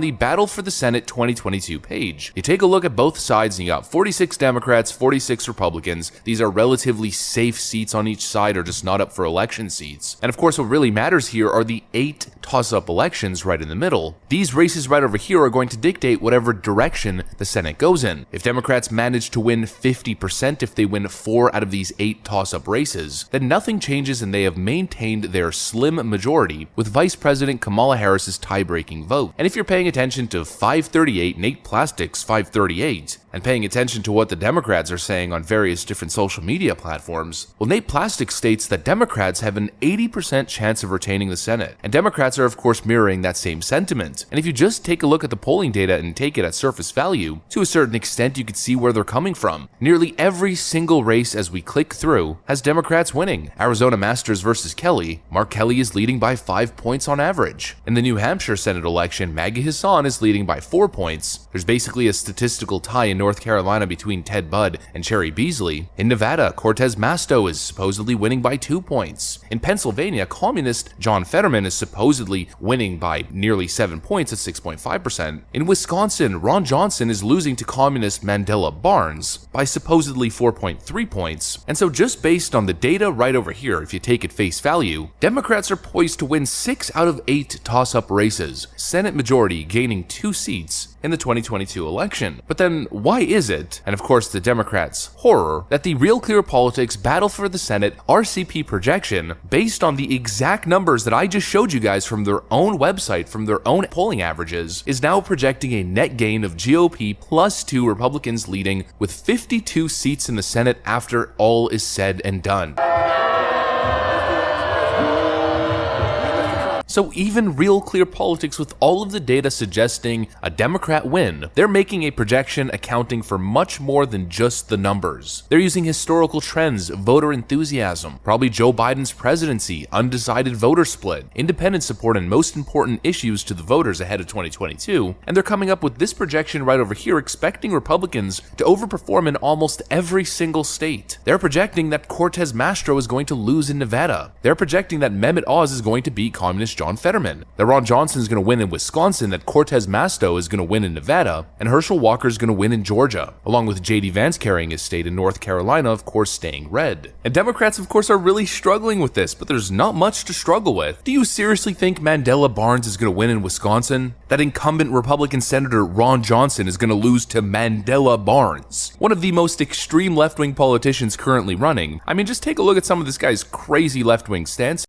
the Battle for the Senate 2022 page. You take a look at both sides and you got 46 Democrats, 46 Republicans. These are relatively safe seats on each side, or just not up for election seats. And of course, what really matters here are the 8 toss-up elections right in the middle. These races right over here are going to dictate whatever direction the Senate goes in. If Democrats manage to win 50%, if they win 4 out of these 8 toss-up races, then nothing changes and they have maintained their slim majority with Vice President Kamala Harris's tie-breaking vote. And if you're paying attention to 538, Nate Plastic's 538, and paying attention to what the Democrats are saying on various different social media platforms, well, Nate Plastic states that Democrats have an 80% chance of retaining the Senate, and Democrats are of course mirroring that same sentiment. And if you just take a look at the polling data and take it at surface value, to a certain extent you could see where they're coming from. Nearly every single race as we click through has Democrats winning. Arizona Masters versus Kelly, Mark Kelly is leading by 5 points on average. In the New Hampshire Senate election, Maggie Hassan is leading by 4 points. There's basically a statistical tie in North Carolina between Ted Budd and Cherry Beasley. In Nevada, Cortez Masto is supposedly winning by 2 points. In Pennsylvania, communist John Fetterman is supposedly winning by nearly 7 points at 6.5%. In Wisconsin, Ron Johnson is losing to communist Mandela Barnes by supposedly 4.3 points. And so just based on the data right over here, if you take it face value, Democrats are poised to win 6 out of 8 toss-up races, Senate majority gaining 2 seats in the 2022 election. But then why is it, and of course the Democrats' horror, that the Real Clear Politics Battle for the Senate RCP projection, based on the exact numbers that I just showed you guys from their own website, from their own polling averages, is now projecting a net gain of GOP +2 Republicans leading with 52 seats in the Senate after all is said and done? So even Real Clear Politics, with all of the data suggesting a Democrat win, they're making a projection accounting for much more than just the numbers. They're using historical trends, voter enthusiasm, probably Joe Biden's presidency, undecided voter split, independent support, and most important issues to the voters ahead of 2022, and they're coming up with this projection right over here, expecting Republicans to overperform in almost every single state. They're projecting that Cortez Masto is going to lose in Nevada. They're projecting that Mehmet Oz is going to beat communist John Fetterman, that Ron Johnson is going to win in Wisconsin, that Cortez Masto is going to win in Nevada, and Herschel Walker is going to win in Georgia, along with J.D. Vance carrying his state in North Carolina, of course, staying red. And Democrats, of course, are really struggling with this, but there's not much to struggle with. Do you seriously think Mandela Barnes is going to win in Wisconsin? That incumbent Republican Senator Ron Johnson is going to lose to Mandela Barnes, one of the most extreme left-wing politicians currently running? I mean, just take a look at some of this guy's crazy left-wing stance.